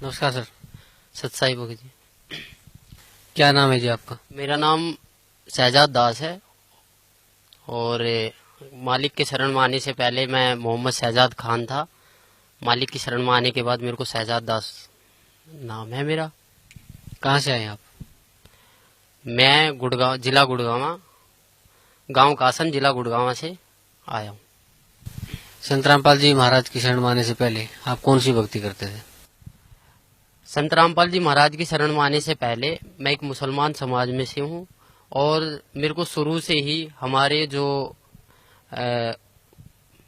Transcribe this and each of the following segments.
नमस्कार sir. सतसाई bogie जी। क्या नाम है जी आपका? मेरा नाम शहजाद दास है और मालिक के शरण में आने से पहले मैं मोहम्मद शहजाद खान था। मालिक की शरण में आने के बाद मेरे को शहजाद दास नाम है मेरा। कहाँ से आए आप? मैं गुड़गांव, जिला गुड़गांव, गांव कासन, जिला गुड़गांव से आया हूँ। संत रामपाल जी महाराज की शरण में आने से पहले आप कौन सी भक्ति करते थे? संत रामपाल जी महाराज की शरण में आने से पहले मैं एक मुसलमान समाज में से हूँ और मेरे को शुरू से ही हमारे जो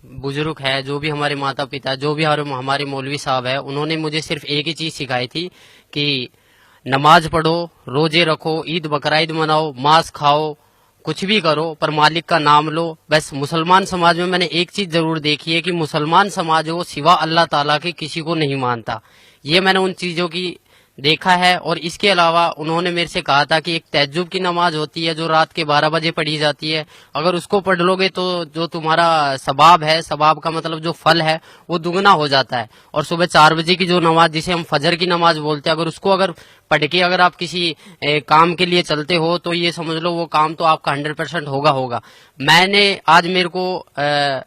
बुजुर्ग है, जो भी हमारे माता पिता, जो भी हमारे मौलवी साहब है, उन्होंने मुझे सिर्फ एक ही चीज सिखाई थी कि नमाज पढ़ो, रोजे रखो, ईद बकरा ईद मनाओ, मांस खाओ, कुछ भी करो पर मालिक का नाम लो। बस मुसलमान समाज में मैंने एक चीज जरूर देखी है कि मुसलमान समाज वो सिवा अल्लाह ताला के किसी को नहीं मानता। ये मैंने उन चीजों की देखा है। और इसके अलावा उन्होंने मेरे से कहा था कि एक तहज्जुद की नमाज होती है जो रात के 12 बजे पढ़ी जाती है, अगर उसको पढ़ लोगे तो जो तुम्हारा सबाब है, सबाब का मतलब जो फल है, वो दुगना हो जाता है। और सुबह 4 बजे की जो नमाज जिसे हम फजर की नमाज बोलते हैं, अगर पढ़ के अगर आप किसी काम के लिए चलते हो तो ये समझ लो वो काम तो आपका 100% होगा। मैंने आज मेरे को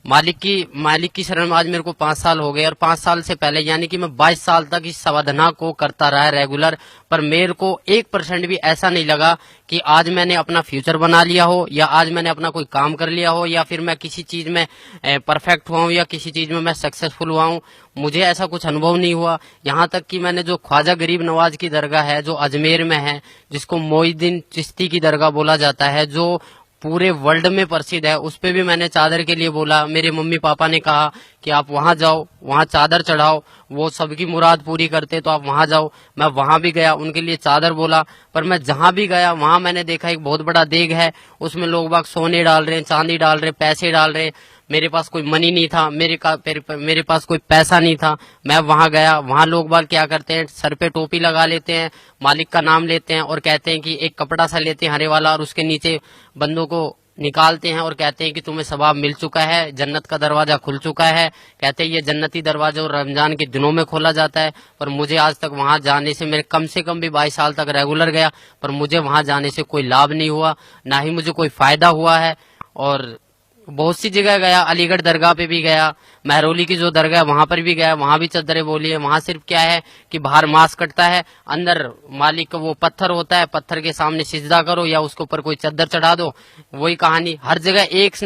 मालिक की शरण में आज मेरे को 5 साल हो गए और 5 साल से पहले यानी कि मैं 22 साल तक इस साधना को करता रहा रेगुलर। पर मेरे को 1% भी ऐसा नहीं लगा कि आज मैंने अपना फ्यूचर बना लिया हो या आज मैंने अपना कोई काम कर लिया हो या फिर मैं किसी चीज में परफेक्ट हुआ हूँ या किसी चीज में मैं सक्सेसफुल हुआ हूँ। मुझे ऐसा कुछ अनुभव नहीं हुआ। यहाँ तक कि मैंने जो ख्वाजा गरीब नवाज की दरगाह है जो अजमेर में है, जिसको मोइनुद्दीन चिश्ती की दरगाह बोला जाता है, जो पूरे वर्ल्ड में प्रसिद्ध है, उस पे भी मैंने चादर के लिए बोला। मेरे मम्मी पापा ने कहा कि आप वहां जाओ, वहां चादर चढ़ाओ, वो सबकी मुराद पूरी करते, तो आप वहां जाओ। मैं वहां भी गया, उनके लिए चादर बोला। पर मैं जहां भी गया वहां मैंने देखा एक बहुत बड़ा देग है, उसमें लोग बाग सोने डाल रहे हैं, चांदी डाल रहे हैं, पैसे डाल रहे हैं। मेरे पास कोई मनी नहीं था, मेरे पास कोई पैसा नहीं था। मैं वहां गया, वहां लोग बाग क्या करते हैं, सर पे टोपी लगा लेते हैं, मालिक का नाम लेते हैं और कहते हैं कि एक कपड़ा सा लेते हैं हरे वाला और उसके नीचे बंदों को निकालते हैं और कहते हैं कि तुम्हें सवाब मिल चुका है, जन्नत का दरवाजा खुल चुका है। कहते हैं ये जन्नती दरवाजा रमजान के दिनों में खोला जाता है। पर मुझे आज तक वहां जाने से, मेरे कम से कम भी 22 साल तक रेगुलर गया, पर मुझे वहां जाने से कोई लाभ नहीं हुआ, ना ही मुझे कोई फायदा हुआ है। और बहुत सी जगह गया, अलीगढ़ दरगाह पे भी गया, महरौली की जो दरगाह है वहां पर भी गया, वहां भी चद्दरें बोली है। वहां सिर्फ क्या है कि बाहर मांस कटता है, अंदर मालिक का वो पत्थर होता है, पत्थर के सामने सिजदा करो या उसके ऊपर कोई चद्दर चढ़ा दो, वही कहानी। हर जगह एक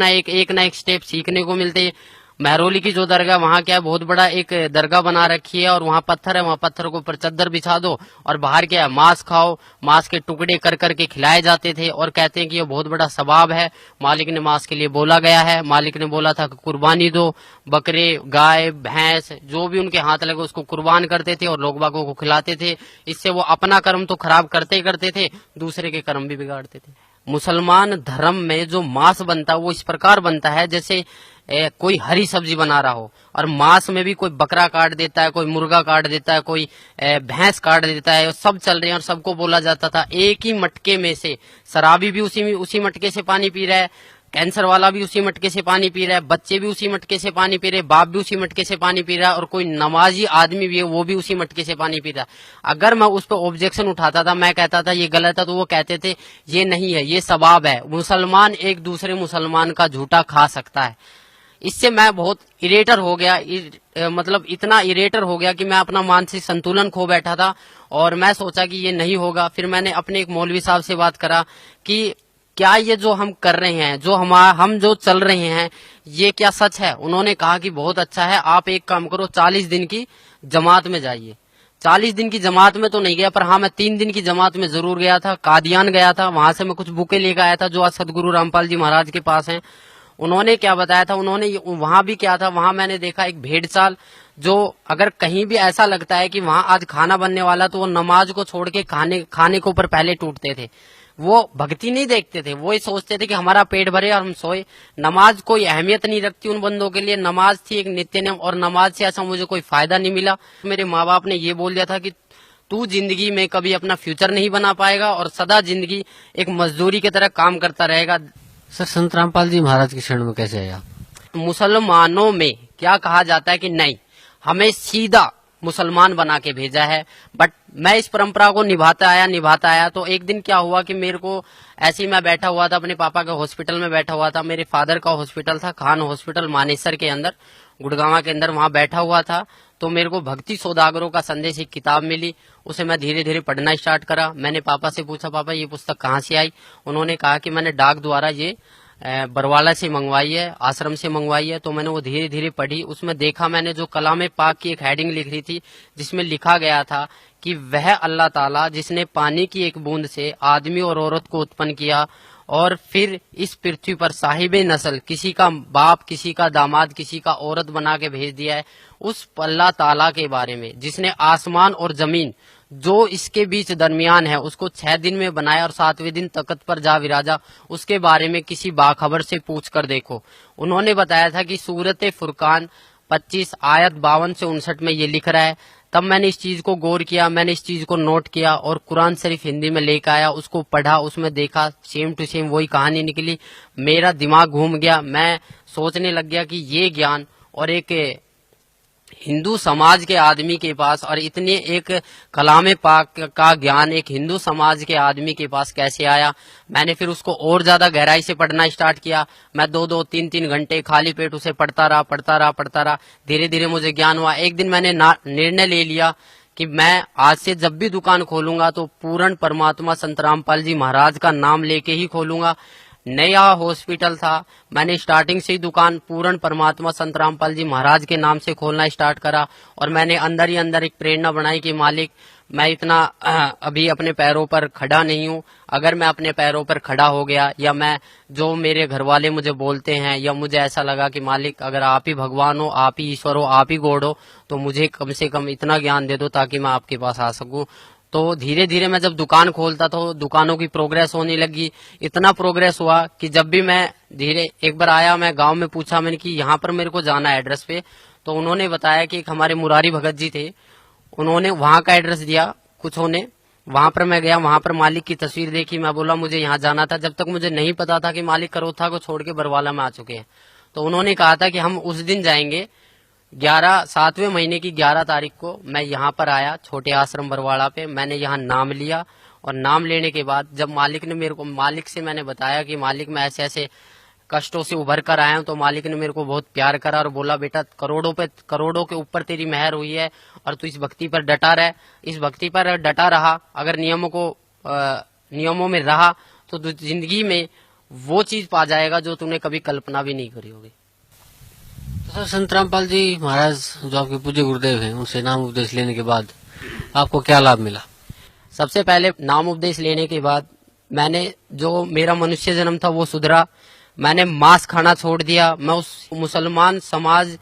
ना एक स्टेप सीखने को मिलते हैं। महरौली की जो दरगाह वहां क्या है, बहुत बड़ा एक दरगाह बना रखी है और वहां पत्थर है, वहां पत्थर के ऊपर चद्दर बिछा दो और बाहर क्या है, मांस खाओ, मांस के टुकड़े कर करके खिलाए जाते थे और कहते हैं कि ये बहुत बड़ा सवाब है। मालिक ने मांस के लिए बोला गया है, मालिक ने बोला था कि कुर्बानी दो, बकरे, गाय, भैंस जो भी उनके हाथ लगे उसको कुर्बान करते थे और लोग बागों को खिलाते थे। इससे वो अपना कर्म तो खराब करते ही करते थे, दूसरे के कर्म भी बिगाड़ते थे। मुसलमान धर्म में जो मांस बनता है वो इस प्रकार बनता है जैसे कोई हरी सब्जी बना रहा हो, और मांस में भी कोई बकरा काट देता है, कोई मुर्गा काट देता है, कोई भैंस काट देता है, सब चल रहे हैं। और सबको बोला जाता था एक ही मटके में से, शराबी भी उसी मटके से पानी पी रहा है, कैंसर वाला भी उसी मटके से पानी पी रहा है, बच्चे भी उसी मटके से पानी पी रहे, बाप भी उसी मटके से पानी पी रहा है और कोई नमाजी आदमी भी है वो भी उसी मटके से पानी पी रहा है। अगर मैं उस पर ऑब्जेक्शन उठाता था, मैं कहता था ये गलत है, तो वो कहते थे ये नहीं है, ये सवाब है, मुसलमान एक दूसरे मुसलमान का झूठा खा सकता है। इससे मैं बहुत इरेटर हो गया, मतलब इतना इरेटर हो गया कि मैं अपना मानसिक संतुलन खो बैठा था और मैं सोचा कि ये नहीं होगा। फिर मैंने अपने एक मौलवी साहब से बात करा कि क्या ये जो हम कर रहे हैं, हम जो चल रहे हैं, ये क्या सच है। उन्होंने कहा कि बहुत अच्छा है, आप एक काम करो, 40 दिन की जमात में जाइए। 40 दिन की जमात में तो नहीं गया, पर हाँ मैं 3 दिन की जमात में जरूर गया था। कादियान गया था, वहां से मैं कुछ बुकें लेकर आया था जो आज सदगुरु रामपाल जी महाराज के पास हैं। उन्होंने क्या बताया था, उन्होंने वहां भी क्या था, वहां मैंने देखा एक भेड़चाल, जो अगर कहीं भी ऐसा लगता है कि वहां आज खाना बनने वाला, तो वो नमाज को छोड़ के खाने के ऊपर पहले टूटते थे। वो भक्ति नहीं देखते थे, वो ये सोचते थे कि हमारा पेट भरे और हम सोए। नमाज कोई अहमियत नहीं रखती उन बंदों के लिए। नमाज थी एक नित्य नियम और नमाज से ऐसा मुझे कोई फायदा नहीं मिला। मेरे माँ बाप ने ये बोल दिया था कि तू जिंदगी में कभी अपना फ्यूचर नहीं बना पाएगा और सदा जिंदगी एक मजदूरी की तरह काम करता रहेगा। सर, संत रामपाल जी महाराज की शरण में कैसे आए आप? मुसलमानों में क्या कहा जाता है कि नहीं, हमें सीधा मुसलमान बना के भेजा है। बट मैं इस परंपरा को निभाता आया। तो एक दिन क्या हुआ कि मेरे को ऐसे ही मैं बैठा हुआ था, अपने पापा के हॉस्पिटल में बैठा हुआ था। मेरे फादर का हॉस्पिटल था खान हॉस्पिटल मानेसर के अंदर, गुड़गांव के अंदर, वहां बैठा हुआ था। तो मेरे को भक्ति सौदागरों का संदेश एक किताब मिली, उसे मैं धीरे धीरे पढ़ना स्टार्ट करा। मैंने पापा से पूछा, पापा ये पुस्तक कहाँ से आई? उन्होंने कहा कि मैंने डाक द्वारा ये बरवाला से मंगवाई है, आश्रम से मंगवाई है। तो मैंने वो धीरे धीरे पढ़ी। उसमें देखा मैंने जो कलाम पाक की एक हेडिंग लिख रही थी, जिसमें लिखा गया था कि वह अल्लाह ताला जिसने पानी की एक बूंद से आदमी और औरत को उत्पन्न किया और फिर इस पृथ्वी पर साहिबे नस्ल, किसी का बाप, किसी का दामाद, किसी का औरत बना के भेज दिया है, उस अल्लाह ताला के बारे में जिसने आसमान और जमीन जो इसके बीच दरमियान है उसको 6 दिन में बनाया और 7वें दिन तख्त पर जा विराजा, उसके बारे में किसी बाखबर से पूछ कर देखो। उन्होंने बताया था कि सूरत फुरकान 25 आयत 52 से 59 में ये लिख रहा है। तब मैंने इस चीज को गौर किया, मैंने इस चीज को नोट किया और कुरान शरीफ हिंदी में लेकर आया, उसको पढ़ा, उसमें देखा, सेम टू सेम वही कहानी निकली। मेरा दिमाग घूम गया। मैं सोचने लग गया कि ये ज्ञान और एक हिंदू समाज के आदमी के पास और इतने एक कलाम पाक का ज्ञान एक हिंदू समाज के आदमी के पास कैसे आया। मैंने फिर उसको और ज्यादा गहराई से पढ़ना स्टार्ट किया। मैं 2-2, 3-3 घंटे खाली पेट उसे पढ़ता रहा। धीरे धीरे मुझे ज्ञान हुआ। एक दिन मैंने निर्णय ले लिया कि मैं आज से जब भी दुकान खोलूंगा तो पूर्ण परमात्मा संत रामपाल जी महाराज का नाम लेके ही खोलूंगा। नया हॉस्पिटल था, मैंने स्टार्टिंग से ही दुकान पूर्ण परमात्मा संत रामपाल जी महाराज के नाम से खोलना स्टार्ट करा। और मैंने अंदर ही अंदर एक प्रेरणा बनाई कि मालिक, मैं इतना अभी अपने पैरों पर खड़ा नहीं हूँ। अगर मैं अपने पैरों पर खड़ा हो गया या मैं जो मेरे घर वाले मुझे बोलते हैं या मुझे ऐसा लगा कि मालिक अगर आप ही भगवान हो, आप ही ईश्वर हो, आप ही गॉड हो, तो मुझे कम से कम इतना ज्ञान दे दो ताकि मैं आपके पास आ सकूं। तो धीरे धीरे मैं जब दुकान खोलता तो दुकानों की प्रोग्रेस होने लगी। इतना प्रोग्रेस हुआ कि जब भी मैं धीरे एक बार आया, मैं गांव में पूछा मैंने कि यहाँ पर मेरे को जाना है एड्रेस पे। तो उन्होंने बताया कि एक हमारे मुरारी भगत जी थे, उन्होंने वहां का एड्रेस दिया कुछ होने। वहां पर मैं गया, वहां पर मालिक की तस्वीर देखी। मैं बोला मुझे यहाँ जाना था। जब तक मुझे नहीं पता था कि मालिक करोथा को छोड़ के बरवाला में आ चुके हैं। तो उन्होंने कहा था कि हम उस दिन जाएंगे 7वें महीने की 11 तारीख को। मैं यहाँ पर आया छोटे आश्रम बरवाड़ा पे, मैंने यहाँ नाम लिया। और नाम लेने के बाद जब मालिक से मैंने बताया कि मालिक मैं ऐसे ऐसे कष्टों से उभर कर आया हूँ, तो मालिक ने मेरे को बहुत प्यार करा और बोला बेटा करोड़ों के ऊपर तेरी मेहर हुई है और तू इस भक्ति पर डटा रह, इस भक्ति पर डटा रहा। अगर नियमों में रहा तो तू जिंदगी में वो चीज पा जाएगा जो तूने कभी कल्पना भी नहीं करी होगी। तो सर, संत रामपाल जी महाराज जो आपके पूज्य गुरुदेव हैं, उनसे नाम उपदेश लेने के बाद आपको क्या लाभ मिला? सबसे पहले नाम उपदेश लेने के बाद मैंने जो मेरा मनुष्य जन्म था वो सुधरा। मैंने मांस खाना छोड़ दिया। मैं उस मुसलमान समाज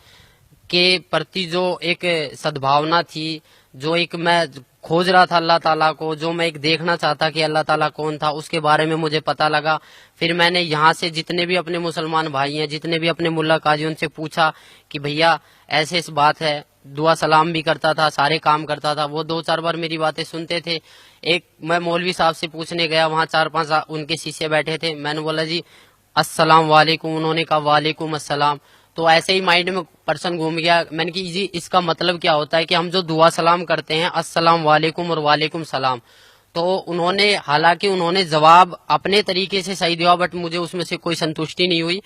के प्रति जो एक सद्भावना थी, जो एक मैं खोज रहा था अल्लाह ताला को, जो मैं एक देखना चाहता कि अल्लाह ताला कौन था, उसके बारे में मुझे पता लगा। फिर मैंने यहाँ से जितने भी अपने मुसलमान भाई हैं, जितने भी अपने मुल्ला काजी, उनसे पूछा कि भैया ऐसे इस बात है। दुआ सलाम भी करता था, सारे काम करता था। वो 2-4 बार मेरी बातें सुनते थे। एक मैं मौलवी साहब से पूछने गया, वहाँ 4-5 उनके शिष्य बैठे थे। मैंने बोला जी अस्सलाम वालेकुम, उन्होंने कहा वालेकुम अस्सलाम। तो ऐसे ही माइंड में पर्सन घूम गया। मैंने कि जी इसका मतलब क्या होता है कि हम जो दुआ सलाम करते हैं अस्सलाम वालेकुम और वालेकुम सलाम। तो हालांकि उन्होंने जवाब अपने तरीके से सही दिया, बट मुझे उसमें से कोई संतुष्टि नहीं हुई।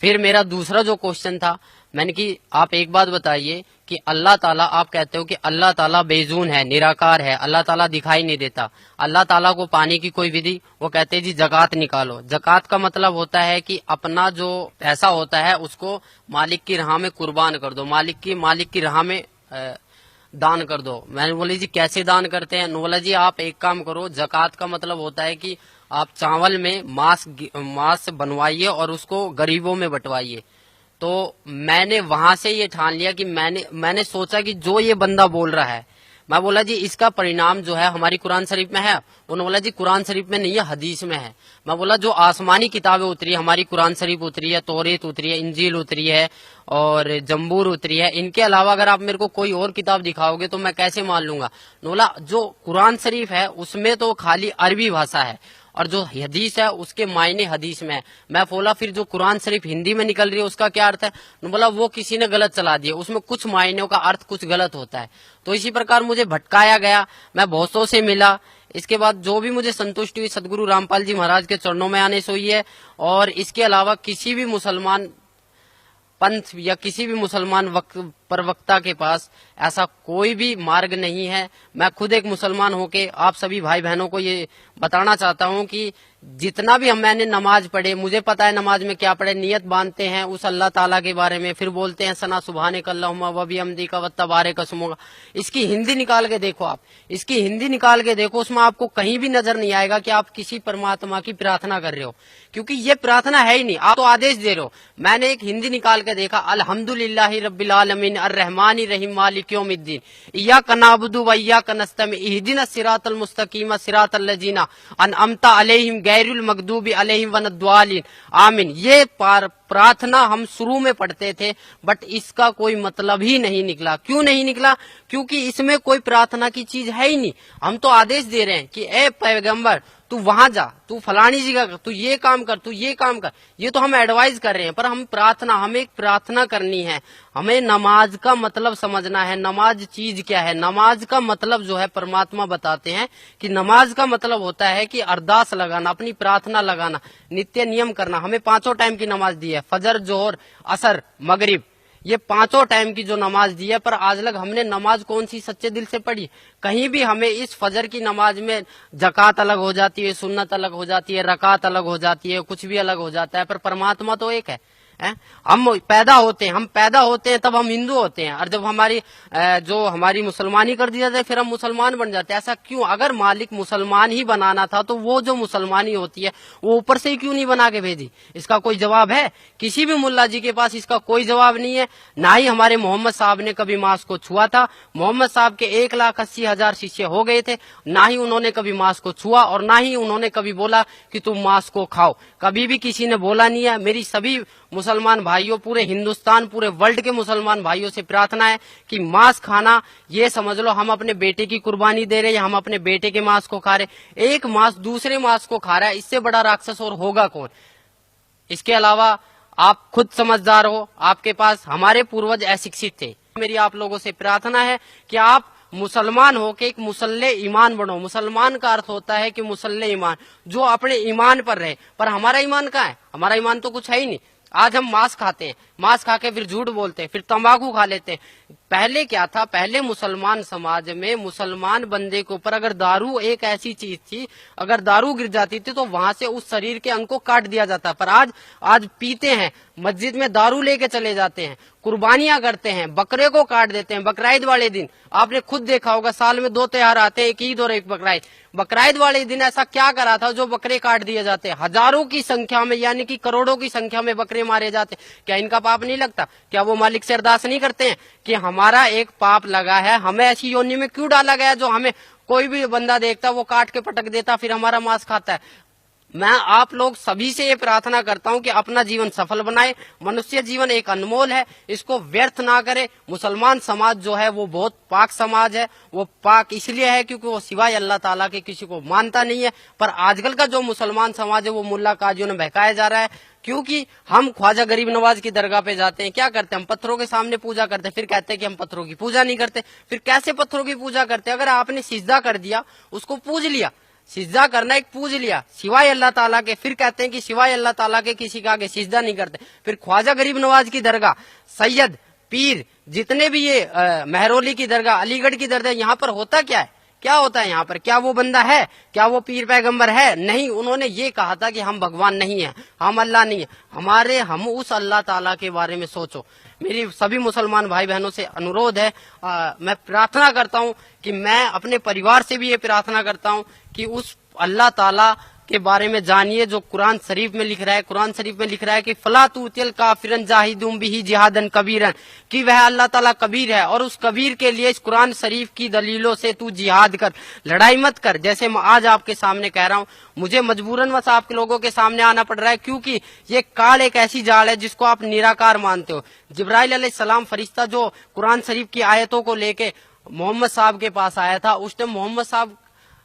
फिर मेरा दूसरा जो क्वेश्चन था, मैंने कि आप एक बात बताइए कि अल्लाह ताला, आप कहते हो कि अल्लाह ताला बेजून है, निराकार है, अल्लाह ताला दिखाई नहीं देता, अल्लाह ताला को पाने की कोई विधि? वो कहते हैं जी जकात निकालो। जकात का मतलब होता है कि अपना जो पैसा होता है उसको मालिक की राह में कुर्बान कर दो, मालिक की राह में दान कर दो। मैंने बोली जी कैसे दान करते हैं? बोला जी आप एक काम करो, जकात का मतलब होता है कि आप चावल में मांस बनवाइए और उसको गरीबों में बंटवाइए। तो मैंने वहां से ये ठान लिया कि मैंने सोचा कि जो ये बंदा बोल रहा है, मैं बोला जी इसका परिणाम जो है हमारी कुरान शरीफ में है। उन्होंने बोला जी कुरान शरीफ में नहीं है, हदीस में है। मैं बोला जो आसमानी किताबें उतरी है, हमारी कुरान शरीफ उतरी है, तौरेत उतरी है, इंजील उतरी है और जम्बूर उतरी है, इनके अलावा अगर आप मेरे को कोई और किताब दिखाओगे तो मैं कैसे मान लूंगा? बोला जो कुरान शरीफ है उसमें तो खाली अरबी भाषा है और जो हदीस है उसके मायने हदीस में है। मैं बोला फिर जो कुरान शरीफ हिंदी में निकल रही है उसका क्या अर्थ है? बोला वो किसी ने गलत चला दिया, उसमें कुछ मायनों का अर्थ कुछ गलत होता है। तो इसी प्रकार मुझे भटकाया गया, मैं बहुतों से मिला। इसके बाद जो भी मुझे संतुष्टि हुई सदगुरु रामपाल जी महाराज के चरणों में आने से हुई है। और इसके अलावा किसी भी मुसलमान पंथ या किसी भी मुसलमान प्रवक्ता के पास ऐसा कोई भी मार्ग नहीं है। मैं खुद एक मुसलमान होके आप सभी भाई बहनों को ये बताना चाहता हूँ कि जितना भी मैंने नमाज पढ़े, मुझे पता है नमाज में क्या पढ़े, नियत बांधते हैं उस अल्लाह ताला के बारे में, फिर बोलते हैं सना सुबहानक अल्लाहुम्मा व बिहम्दिका व तबारक अस्मुका। इसकी हिंदी निकाल के देखो, आप इसकी हिंदी निकाल के देखो, उसमें आपको कहीं भी नजर नहीं आएगा कि आप किसी परमात्मा की प्रार्थना कर रहे हो, क्योंकि ये प्रार्थना है ही नहीं, आप तो आदेश दे रहे हो। मैंने एक हिंदी निकाल के देखा, अल्हम्दुलिल्लाहि रब्बिल आलमीन अर्रहमानि रहीम मालिक यौमिद्दीन इय्याका नअबुदु व इय्याका नस्तईन इहदिनस सिरातल मुस्तकीम सिरातल लजीना अनअमता अलैहिम गैरुल मगदूबी अलैहिम वनद्वालिन आमीन। ये प्रार्थना हम शुरू में पढ़ते थे, बट इसका कोई मतलब ही नहीं निकला। क्यों नहीं निकला? क्योंकि इसमें कोई प्रार्थना की चीज है ही नहीं। हम तो आदेश दे रहे हैं कि ए पैगंबर तू वहां जा, तू फलानी जगह कर, तू ये काम कर, तू ये काम कर, ये तो हम एडवाइस कर रहे हैं। पर हम प्रार्थना, हमें एक प्रार्थना करनी है, हमें नमाज का मतलब समझना है। नमाज चीज क्या है? नमाज का मतलब जो है परमात्मा बताते हैं कि नमाज का मतलब होता है कि अरदास लगाना, अपनी प्रार्थना लगाना, नित्य नियम करना। हमें 5 टाइम की नमाज दी है, फजर, जोहर, असर, मगरिब, ये 5 टाइम की जो नमाज दी है। पर आज लग हमने नमाज कौन सी सच्चे दिल से पढ़ी? कहीं भी हमें इस फजर की नमाज में जकात अलग हो जाती है, सुन्नत अलग हो जाती है, रकात अलग हो जाती है, कुछ भी अलग हो जाता है, पर परमात्मा तो एक है। हम पैदा होते हैं तब हम हिंदू होते हैं, और जब हमारी मुसलमानी कर दी जाती है फिर हम मुसलमान बन जाते हैं। ऐसा क्यों? अगर मालिक मुसलमान ही बनाना था तो वो जो मुसलमानी होती है वो ऊपर से ही क्यों नहीं बना के भेजी? इसका कोई जवाब है? किसी भी मुल्ला जी के पास इसका कोई जवाब नहीं है। ना ही हमारे मोहम्मद साहब ने कभी मांस को छुआ था। मोहम्मद साहब के 1,80,000 शिष्य हो गए थे, ना ही उन्होंने कभी मांस को छुआ और ना ही उन्होंने कभी बोला कि तुम मांस को खाओ। कभी भी किसी ने बोला नहीं है। मेरी सभी मुसलमान भाइयों, पूरे हिंदुस्तान, पूरे वर्ल्ड के मुसलमान भाइयों से प्रार्थना है कि मांस खाना, ये समझ लो हम अपने बेटे की कुर्बानी दे रहे हैं, हम अपने बेटे के मांस को खा रहे। एक मांस दूसरे मांस को खा रहा है, इससे बड़ा राक्षस और होगा कौन? इसके अलावा आप खुद समझदार हो, आपके पास हमारे पूर्वज अशिक्षित थे। मेरी आप लोगों से प्रार्थना है कि आप मुसलमान हो के एक मुसल्ले ईमान बनो। मुसलमान का अर्थ होता है कि मुसल्ले ईमान, जो अपने ईमान पर रहे। पर हमारा ईमान कहाँ है? हमारा ईमान तो कुछ है ही नहीं। आज हम मांस खाते हैं, मांस खा के फिर झूठ बोलते हैं, फिर तंबाकू खा लेते हैं। पहले क्या था? पहले मुसलमान समाज में मुसलमान बंदे के ऊपर अगर दारू एक ऐसी चीज थी, अगर दारू गिर जाती थी तो वहां से उस शरीर के अंग को काट दिया जाता। पर आज पीते हैं, मस्जिद में दारू लेके चले जाते हैं, कुर्बानियां करते हैं, बकरे को काट देते हैं। बकराईद वाले दिन आपने खुद देखा होगा, साल में 2 त्योहार आते हैं, एक ईद और एक बकराईद। बकराईद वाले दिन ऐसा क्या करा था जो बकरे काट दिए जाते हैं? हजारों की संख्या में, यानी कि करोड़ों की संख्या में बकरे मारे जाते। क्या इनका पाप नहीं लगता? क्या वो मालिक से अरदास नहीं करते हैं कि हमारा एक पाप लगा है, हमें ऐसी योनि में क्यों डाला गया जो हमें कोई भी बंदा देखता वो काट के पटक देता, फिर हमारा मांस खाता है? मैं आप लोग सभी से ये प्रार्थना करता हूं कि अपना जीवन सफल बनाए। मनुष्य जीवन एक अनमोल है, इसको व्यर्थ ना करे। मुसलमान समाज जो है वो बहुत पाक समाज है। वो पाक इसलिए है क्योंकि वो सिवाय अल्लाह ताला के किसी को मानता नहीं है। पर आजकल का जो मुसलमान समाज है वो मुल्ला काजियों ने बहकाया जा रहा है, क्योंकि हम ख्वाजा गरीब नवाज की दरगाह पे जाते हैं, क्या करते हैं? हम पत्थरों के सामने पूजा करते हैं, फिर कहते हैं कि हम पत्थरों की पूजा नहीं करते। फिर कैसे पत्थरों की पूजा करते हैं? अगर आपने सिजदा कर दिया, उसको पूज लिया, सिजदा करना एक पूज लिया सिवाय अल्लाह ताला के, फिर कहते हैं कि सिवाय अल्लाह ताला के किसी का आगे सिजदा नहीं करते। फिर ख्वाजा गरीब नवाज की दरगाह, सैयद, पीर, जितने भी ये महरौली की दरगाह, अलीगढ़ की दरगाह, यहाँ पर होता क्या है? क्या होता है यहाँ पर? क्या वो बंदा है? क्या वो पीर पैगंबर है? नहीं। उन्होंने ये कहा था कि हम भगवान नहीं है, हम अल्लाह नहीं है, हम उस अल्लाह ताला के बारे में सोचो। मेरी सभी मुसलमान भाई बहनों से अनुरोध है, मैं प्रार्थना करता हूँ कि मैं अपने परिवार से भी ये प्रार्थना करता हूँ कि उस अल्लाह ताला के बारे में जानिए जो कुरान शरीफ में लिख रहा है। कुरान शरीफ में लिख रहा है कि फला तुतिल काफिरन जाहिदुम बिही जिहादन कबीरन, कि वह अल्लाह ताला कबीर है और उस कबीर के लिए इस कुरान शरीफ की दलीलों से तू जिहाद कर, लड़ाई मत कर। जैसे मैं आज आपके सामने कह रहा हूँ, मुझे मजबूरन बस आप लोगों के सामने आना पड़ रहा है, क्योंकि ये काल एक ऐसी जाल है जिसको आप निराकार मानते हो। जिब्राइल अलैहिस्सलाम फरिश्ता जो कुरान शरीफ की आयतों को लेके मोहम्मद साहब के पास आया था, उस टाइम मोहम्मद साहब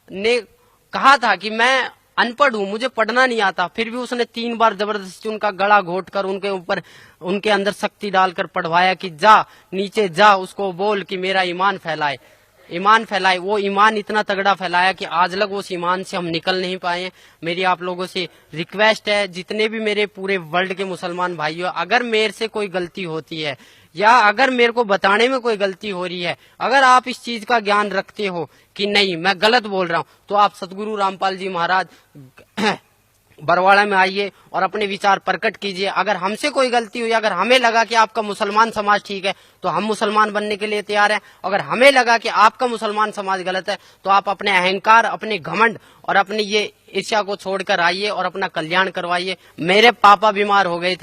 ने कहा था कि मैं अनपढ़ हूँ, मुझे पढ़ना नहीं आता, फिर भी उसने 3 बार जबरदस्ती उनका गला घोट कर उनके ऊपर उनके अंदर शक्ति डालकर पढ़वाया कि जा नीचे जा, उसको बोल कि मेरा ईमान फैलाए, ईमान फैलाए। वो ईमान इतना तगड़ा फैलाया कि आज लग उस ईमान से हम निकल नहीं पाए हैं। मेरी आप लोगों से रिक्वेस्ट है, जितने भी मेरे पूरे वर्ल्ड के मुसलमान भाइयों, अगर मेरे से कोई गलती होती है या अगर मेरे को बताने में कोई गलती हो रही है, अगर आप इस चीज का ज्ञान रखते हो कि नहीं मैं गलत बोल रहा हूँ, तो आप सतगुरु रामपाल जी महाराज बरवाड़ा में आइए और अपने विचार प्रकट कीजिए। अगर हमसे कोई गलती हुई, अगर हमें लगा कि आपका मुसलमान समाज ठीक है तो हम मुसलमान बनने के लिए तैयार हैं। अगर हमें लगा कि आपका मुसलमान समाज गलत है तो आप अपने अहंकार, अपने घमंड और अपनी ये ईर्ष्या को छोड़कर आइए और अपना कल्याण करवाइए। मेरे पापा बीमार हो गए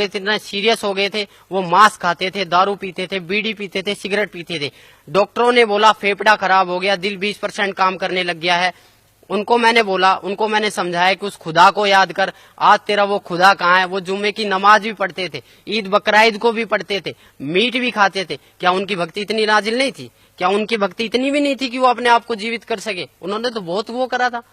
थे, इतना सीरियस हो गए थे, वो मांस खाते थे, दारू पीते थे, बीड़ी पीते थे, सिगरेट पीते थे। डॉक्टरों ने बोला फेफड़ा खराब हो गया, दिल 20% काम करने लग गया है। उनको मैंने समझाया कि उस खुदा को याद कर, आज तेरा वो खुदा कहाँ है। वो जुम्मे की नमाज भी पढ़ते थे, ईद बकराईद को भी पढ़ते थे, मीट भी खाते थे। क्या उनकी भक्ति इतनी नाजिल नहीं थी? क्या उनकी भक्ति इतनी भी नहीं थी कि वो अपने आप को जीवित कर सके? उन्होंने तो बहुत वो करा था।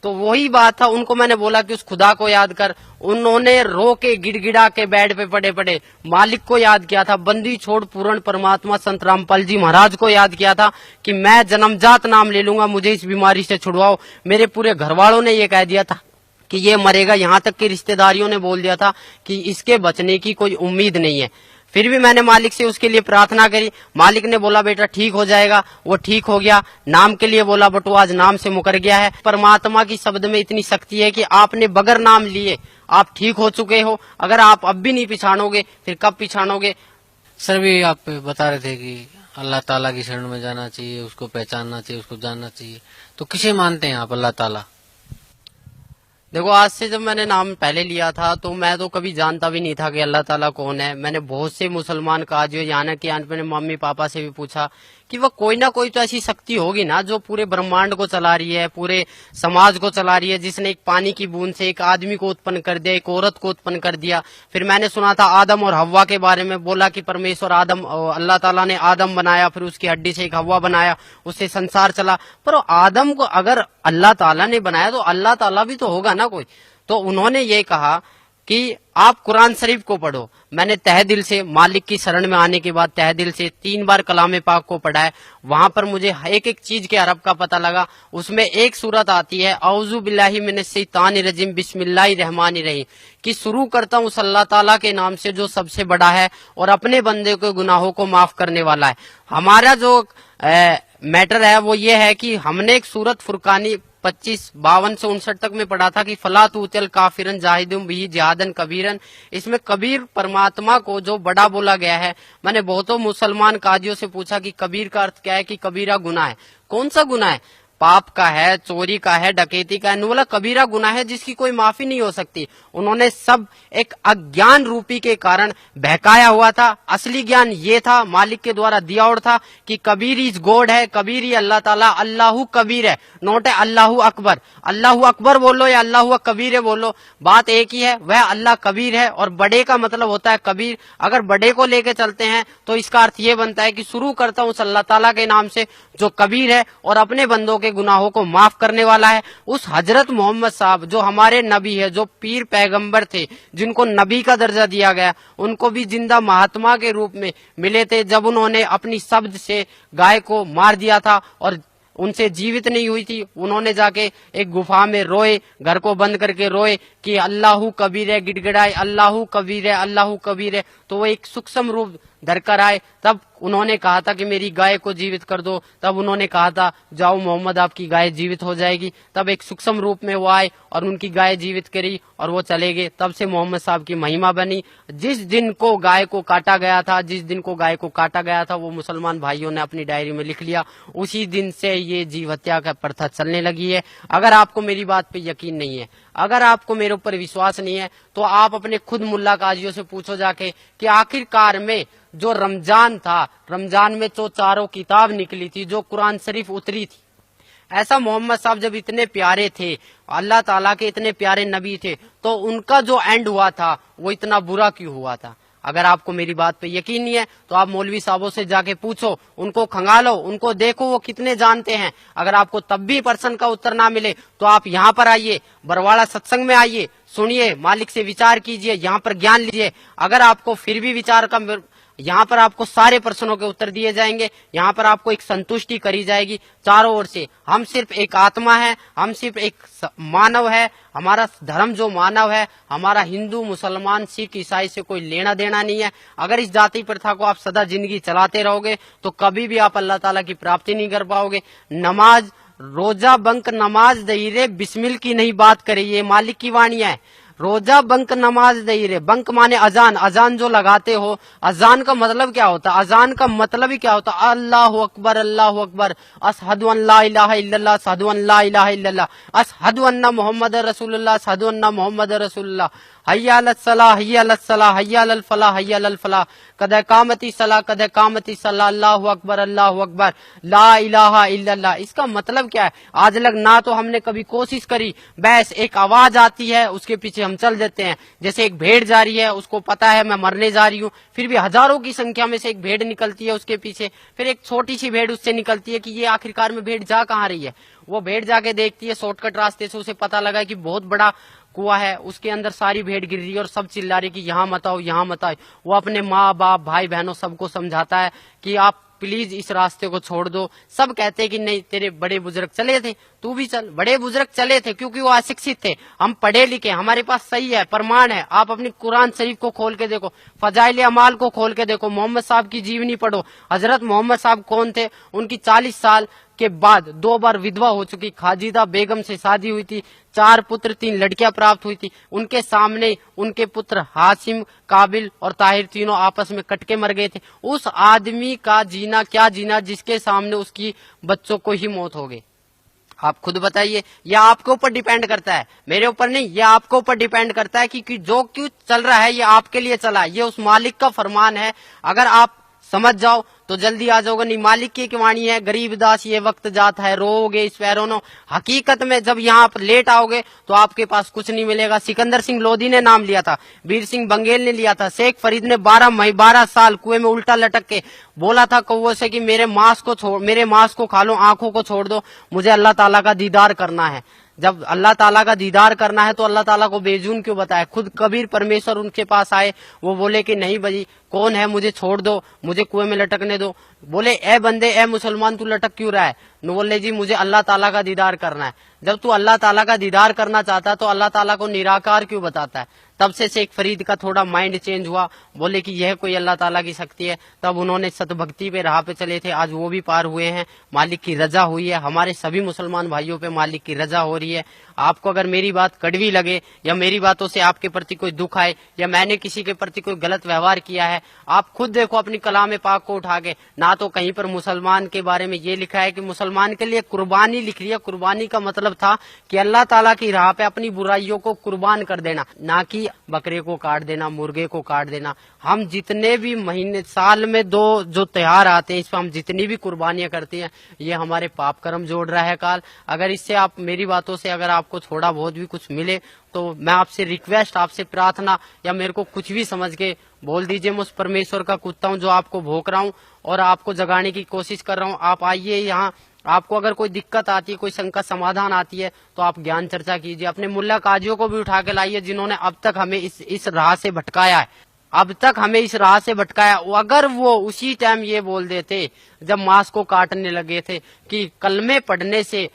तो वही बात था, उनको मैंने बोला कि उस खुदा को याद कर। उन्होंने रो के गिड़गिड़ा के बेड पे पड़े पड़े मालिक को याद किया था, बंदी छोड़ पूर्ण परमात्मा संत रामपाल जी महाराज को याद किया था कि मैं जन्मजात नाम ले लूंगा, मुझे इस बीमारी से छुड़वाओ। मेरे पूरे घर वालों ने ये कह दिया था कि ये मरेगा, यहाँ तक कि रिश्तेदारियों ने बोल दिया था कि इसके बचने की कोई उम्मीद नहीं है। फिर भी मैंने मालिक से उसके लिए प्रार्थना करी। मालिक ने बोला बेटा ठीक हो जाएगा, वो ठीक हो गया। नाम के लिए बोला बट वो आज नाम से मुकर गया है। परमात्मा की शब्द में इतनी शक्ति है कि आपने बगैर नाम लिए आप ठीक हो चुके हो। अगर आप अब भी नहीं पिछाड़ोगे फिर कब पिछाड़ोगे? सर भी आप बता रहे थे कि अल्लाह ताला की शरण में जाना चाहिए, उसको पहचानना चाहिए, उसको जानना चाहिए। तो किसे मानते हैं आप अल्लाह ताला? देखो, आज से जब मैंने नाम पहले लिया था तो मैं तो कभी जानता भी नहीं था कि अल्लाह ताला कौन है। मैंने बहुत से मुसलमान काजियों, यहाँ कि मैंने मम्मी पापा से भी पूछा कि वह कोई ना कोई तो ऐसी शक्ति होगी ना जो पूरे ब्रह्मांड को चला रही है, पूरे समाज को चला रही है, जिसने एक पानी की बूंद से एक आदमी को उत्पन्न कर दिया, एक औरत को उत्पन्न कर दिया। फिर मैंने सुना था आदम और हव्वा के बारे में, बोला कि परमेश्वर अल्लाह ताला ने आदम बनाया, फिर उसकी हड्डी से एक हव्वा बनाया, उससे संसार चला। पर आदम को अगर अल्लाह ताला ने बनाया तो अल्लाह ताला भी तो होगा ना कोई। तो उन्होंने ये कहा कि आप कुरान शरीफ को पढ़ो। मैंने तहे दिल से मालिक की शरण में आने के बाद तहे दिल से 3 बार कलाम पाक को पढ़ा है। वहां पर मुझे एक एक चीज के अरब का पता लगा। उसमें एक सूरत आती है औज़ु बिल्लाहि मिनश शैतानिर रजीम बिस्मिल्लाहिर रहमानिर रहीम, कि शुरू करता हूँ अल्लाह ताला के नाम से जो सबसे बड़ा है और अपने बंदे के गुनाहों को माफ करने वाला है। हमारा जो मैटर है वो ये है कि हमने एक सूरत फुरकानी 25-52 से 59 तक में पढ़ा था कि फला तूतिल काफिरन जाहिदुम बिही जिहादन कबीरन। इसमें कबीर परमात्मा को जो बड़ा बोला गया है। मैंने बहुतों मुसलमान काजियों से पूछा कि कबीर का अर्थ क्या है, कि कबीरा गुनाह है। कौन सा गुनाह है? पाप का है, चोरी का है, डकैती का है। बोला कबीरा गुनाह है जिसकी कोई माफी नहीं हो सकती। उन्होंने सब एक अज्ञान रूपी के कारण बहकाया हुआ था। असली ज्ञान ये था, मालिक के द्वारा दिया और था कि कबीर इज गॉड है, कबीर ही अल्लाह ताला, अल्लाहू कबीर है, नोट है अल्लाहू अकबर। अल्लाहू अकबर बोलो या अल्लाहू कबीर है बोलो, बात एक ही है, वह अल्लाह कबीर है। और बड़े का मतलब होता है कबीर। अगर बड़े को लेके चलते हैं तो इसका अर्थ ये बनता है कि शुरू करता हूँ अल्लाह ताला के नाम से जो कबीर है और अपने बंदों के गुनाहों को माफ करने वाला है। उस हजरत मोहम्मद साहब जो हमारे नबी है, जो पीर पैगंबर थे, जिनको नबी का दर्जा दिया गया, उनको भी जिंदा महात्मा के रूप में मिले थे जब उन्होंने अपनी शब्द से गाय को मार दिया था और उनसे जीवित नहीं हुई थी। उन्होंने जाके एक गुफा में रोए, घर को बंद करके रोए कि अल्लाहू कबीर है, गिड़गिड़ाए अल्लाहू कबीर है, अल्लाहू कबीर है। तो वो एक सूक्ष्म रूप धरकर आए। तब उन्होंने कहा था कि मेरी गाय को जीवित कर दो। तब उन्होंने कहा था जाओ मोहम्मद आपकी गाय जीवित हो जाएगी। तब एक सूक्ष्म रूप में वो आए और उनकी गाय जीवित करी और वो चले गए। तब से मोहम्मद साहब की महिमा बनी। जिस दिन को गाय को काटा गया था, वो मुसलमान भाइयों ने अपनी डायरी में लिख लिया। उसी दिन से ये जीव हत्या का प्रथा चलने लगी है। अगर आपको मेरी बात पे यकीन नहीं है, अगर आपको मेरे ऊपर विश्वास नहीं है, तो आप अपने खुद मुल्ला काजियों से पूछो जाके कि आखिरकार में जो रमजान था, रमजान में जो 4 किताब निकली थी, जो कुरान शरीफ उतरी थी, ऐसा मोहम्मद साहब जब इतने प्यारे थे, अल्लाह ताला के इतने प्यारे नबी थे, तो उनका जो एंड हुआ था वो इतना बुरा क्यों हुआ था? अगर आपको मेरी बात पे यकीन नहीं है तो आप मौलवी साहबों से जाके पूछो, उनको खंगालो, उनको देखो वो कितने जानते हैं। अगर आपको तब भी प्रश्न का उत्तर ना मिले तो आप यहाँ पर आइए, बरवाड़ा सत्संग में आइए, सुनिए, मालिक से विचार कीजिए, यहाँ पर ज्ञान लीजिए। अगर आपको फिर भी विचार का, यहाँ पर आपको सारे प्रश्नों के उत्तर दिए जाएंगे, यहाँ पर आपको एक संतुष्टि करी जाएगी चारों ओर से। हम सिर्फ एक आत्मा है, हम सिर्फ एक मानव है, हमारा धर्म जो मानव है, हमारा हिंदू मुसलमान सिख ईसाई से कोई लेना देना नहीं है। अगर इस जाति प्रथा को आप सदा जिंदगी चलाते रहोगे तो कभी भी आप अल्लाह ताला की प्राप्ति नहीं कर पाओगे। नमाज, रोजा बंक नमाज दहीरे बिस्मिल की नहीं बात करे, ये मालिक की वाणी है। रोजा बंक नमाज दहीरे, बंक माने अजान, अजान जो लगाते हो, अजान का मतलब क्या होता है? अजान का मतलब ही क्या होता है? अल्लाहु अकबर, अल्लाहु अकबर, अशहदु अन ला इलाहा इल्लल्लाह, अशहदु अन ला इलाहा इल्लल्लाह, अशहदु अन्ना मुहम्मद रसूलुल्लाह, अशहदु अन्ना मुहम्मद रसूलुल्लाह, हय्या अलल सलाह, हय्या अलल सलाह, हय्या अलल फलाह, हय्या अलल फलाह, कद कामती सलाह, कद कामती सलाह, अल्लाहु अकबर, अल्लाहु अकबर, ला इलाहा इल्लल्लाह। इसका मतलब क्या है? आज लग ना तो हमने कभी कोशिश करी, बस एक आवाज आती है उसके पीछे हम चल देते हैं। जैसे एक भेड़ जा रही है, उसको पता है मैं मरने जा रही हूँ, फिर भी हजारों की संख्या में से एक भेड़ निकलती है उसके पीछे, फिर एक छोटी सी भेड़ उससे निकलती है कि ये आखिरकार में भेड़ जा कहाँ रही है। वो भेड़ जाके देखती है शॉर्टकट रास्ते से, उसे पता लगा कि बहुत बड़ा कुआं है, उसके अंदर सारी भेड़ गिर रही है और सब चिल्ला रही कि यहाँ मत आओ, यहाँ मत आओ। वो अपने माँ बाप भाई बहनों सबको समझाता है कि आप प्लीज इस रास्ते को छोड़ दो। सब कहते हैं कि नहीं, तेरे बड़े बुजुर्ग चले थे, तू भी चल। बड़े बुजुर्ग चले थे क्योंकि वो अशिक्षित थे, हम पढ़े लिखे, हमारे पास सही है, प्रमाण है। आप अपनी कुरान शरीफ को खोल के देखो, फजाइल अमाल को खोल के देखो, मोहम्मद साहब की जीवनी पढ़ो। हजरत मोहम्मद साहब कौन थे? उनकी 40 साल के बाद 2 बार विधवा हो चुकी खाजिदा बेगम से शादी हुई थी, 4 पुत्र 3 लड़कियां प्राप्त हुई थी। उनके सामने उनके पुत्र हाशिम, काबिल और ताहिर तीनों आपस में कट के मर गए थे। उस आदमी का जीना क्या जीना जिसके सामने उसकी बच्चों को ही मौत हो गई। आप खुद बताइए, यह आपके ऊपर डिपेंड करता है, मेरे ऊपर नहीं, यह आपके ऊपर डिपेंड करता है कि जो क्यों चल रहा है ये आपके लिए चला है, ये उस मालिक का फरमान है। अगर आप समझ जाओ तो जल्दी आ जाओगे। नहीं, मालिक की वाणी है, गरीब दास ये वक्त जाता है, रोओगे इस पैरों। हकीकत में जब यहाँ पर लेट आओगे तो आपके पास कुछ नहीं मिलेगा। सिकंदर सिंह लोधी ने नाम लिया था, वीर सिंह बंगेल ने लिया था, शेख फरीद ने 12 साल कुएं में उल्टा लटक के बोला था कौवे से कि मेरे मांस को खा लो, आंखों को छोड़ दो, मुझे अल्लाह ताला का दीदार करना है। जब अल्लाह ताला का दीदार करना है तो अल्लाह ताला को बेजून क्यों बताए? खुद कबीर परमेश्वर उनके पास आए, वो बोले कि नहीं भाई कौन है, मुझे छोड़ दो, मुझे कुएं में लटकने दो। बोले ए बंदे, ए मुसलमान, तू लटक क्यों रहा है? न बोले जी मुझे अल्लाह ताला का दीदार करना है। जब तू अल्लाह ताला का दीदार करना चाहता है तो अल्लाह ताला को निराकार क्यों बताता है? तब से शेख फरीद का थोड़ा माइंड चेंज हुआ, बोले कि यह कोई अल्लाह ताला की शक्ति है। तब उन्होंने सतभक्ति पे राह पे चले थे, आज वो भी पार हुए हैं, मालिक की रजा हुई है। हमारे सभी मुसलमान भाइयों पे मालिक की रजा हो रही है। आपको अगर मेरी बात कड़वी लगे या मेरी बातों से आपके प्रति कोई दुख आए या मैंने किसी के प्रति कोई गलत व्यवहार किया है, आप खुद देखो अपनी कलाम पाक को उठा के, ना तो कहीं पर मुसलमान के बारे में ये लिखा है कि मुसलमान के लिए कुर्बानी लिख रही है। कुर्बानी का मतलब था कि अल्लाह ताला की राह पे अपनी बुराइयों को कुर्बान कर देना, ना कि बकरे को काट देना, मुर्गे को काट देना। हम जितने भी महीने साल में 2 जो त्योहार आते हैं, इस पर हम जितनी भी कुर्बानियां करते हैं, ये हमारे पाप कर्म जोड़ रहा है काल। अगर इससे आप मेरी बातों से अगर आपको थोड़ा बहुत भी कुछ मिले तो मैं आपसे रिक्वेस्ट, आपसे प्रार्थना, या मेरे को कुछ भी समझ के बोल दीजिए, मैं उस परमेश्वर का कुत्ता हूँ जो आपको भोंक रहा हूँ और आपको जगाने की कोशिश कर रहा हूँ। आप आइए यहाँ, आपको अगर कोई दिक्कत आती है, कोई शंका समाधान आती है तो आप ज्ञान चर्चा कीजिए। अपने मुल्ला काजियों को भी उठा के लाइए जिन्होंने अब तक हमें इस राह से भटकाया है, अब तक हमें इस राह से भटकाया। अगर वो उसी टाइम ये बोल देते जब मांस को काटने लगे थे कि कलमे पढ़ने से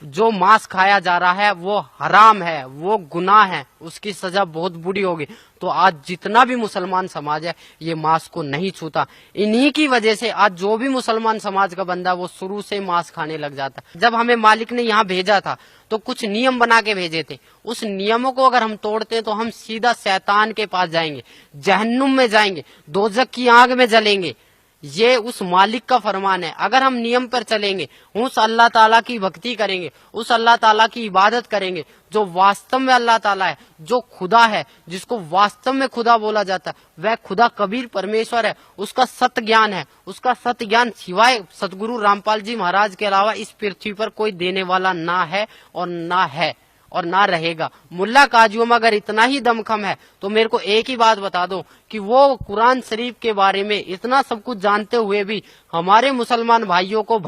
जो मांस खाया जा रहा है वो हराम है, वो गुनाह है, उसकी सजा बहुत बुरी होगी, तो आज जितना भी मुसलमान समाज है ये मांस को नहीं छूता। इन्हीं की वजह से आज जो भी मुसलमान समाज का बंदा वो शुरू से मांस खाने लग जाता। जब हमें मालिक ने यहाँ भेजा था तो कुछ नियम बना के भेजे थे, उस नियमों को अगर हम तोड़ते हैं तो हम सीधा शैतान के पास जाएंगे, जहन्नुम में जाएंगे, दोजख की आग में जलेंगे। ये उस मालिक का फरमान है। अगर हम नियम पर चलेंगे, उस अल्लाह ताला की भक्ति करेंगे, उस अल्लाह ताला की इबादत करेंगे जो वास्तव में अल्लाह ताला है, जो खुदा है, जिसको वास्तव में खुदा बोला जाता है, वह खुदा कबीर परमेश्वर है, उसका सत्य ज्ञान है। उसका सत्य ज्ञान सिवाय सतगुरु रामपाल जी महाराज के अलावा इस पृथ्वी पर कोई देने वाला ना है और ना है। और ना रहेगा। मुल्ला काजियों में अगर इतना ही दमखम है तो मेरे को एक ही बात बता दो कि वो कुरान शरीफ के बारे में इतना सब कुछ जानते हुए भी हमारे मुसलमान भाइयों को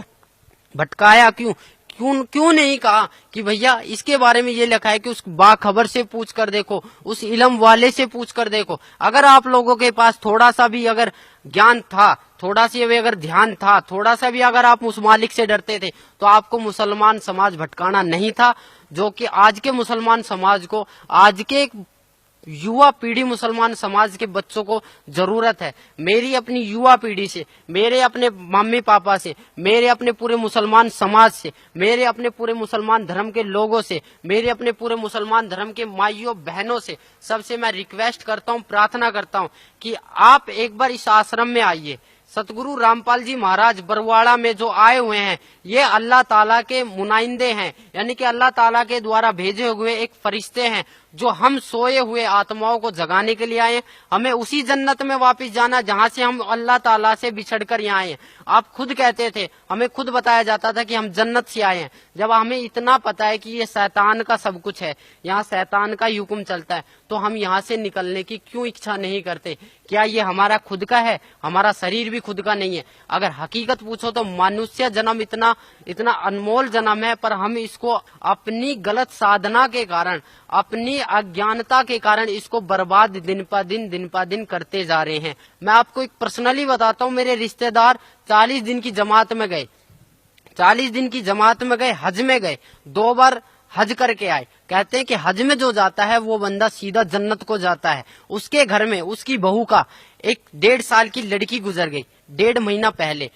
भटकाया क्यों? क्यों नहीं कहा कि भैया इसके बारे में ये लिखा है कि उस बाखबर से पूछ कर देखो, उस इल्म वाले से पूछ कर देखो। अगर आप लोगों के पास थोड़ा सा भी अगर ज्ञान था, थोड़ा सा भी अगर ध्यान था, थोड़ा सा भी अगर आप उस मालिक से डरते थे तो आपको मुसलमान समाज भटकाना नहीं था, जो कि आज के मुसलमान समाज को, आज के युवा पीढ़ी मुसलमान समाज के बच्चों को जरूरत है। मेरी अपनी युवा पीढ़ी से, मेरे अपने मम्मी पापा से, मेरे अपने पूरे मुसलमान समाज से, मेरे अपने पूरे मुसलमान धर्म के लोगों से, मेरे अपने पूरे मुसलमान धर्म के माइयों बहनों से, सबसे मैं रिक्वेस्ट करता हूँ, प्रार्थना करता हूँ कि आप एक बार इस आश्रम में आइए। सतगुरु रामपाल जी महाराज बरवाड़ा में जो आए हुए हैं, ये अल्लाह ताला के मुनाइंदे हैं, यानी कि अल्लाह ताला के द्वारा भेजे हुए एक फरिश्ते हैं जो हम सोए हुए आत्माओं को जगाने के लिए आए हैं। हमें उसी जन्नत में वापस जाना जहां से हम अल्लाह ताला से बिछड़कर यहाँ आए हैं। आप खुद कहते थे, हमें खुद बताया जाता था कि हम जन्नत से आए हैं। जब हमें इतना पता है कि ये शैतान का सब कुछ है, यहाँ शैतान का हुक्म चलता है, तो हम यहाँ से निकलने की क्यों इच्छा नहीं करते? क्या ये हमारा खुद का है? हमारा शरीर भी खुद का नहीं है। अगर हकीकत पूछो तो मनुष्य जन्म इतना अनमोल जन्म है, पर हम इसको अपनी गलत साधना के कारण, अपनी अज्ञानता के कारण इसको बर्बाद दिन पा दिन करते जा रहे हैं। मैं आपको एक पर्सनली बताता हूँ, मेरे रिश्तेदार 40 दिन की जमात में गए, 40 दिन की जमात में गए, हज में गए, 2 बार हज करके आए। कहते हैं कि हज में जो जाता है वो बंदा सीधा जन्नत को जाता है। उसके घर में उसकी बहू का एक 1.5 साल की लड़की गुजर गई, 1.5 महीना पहले।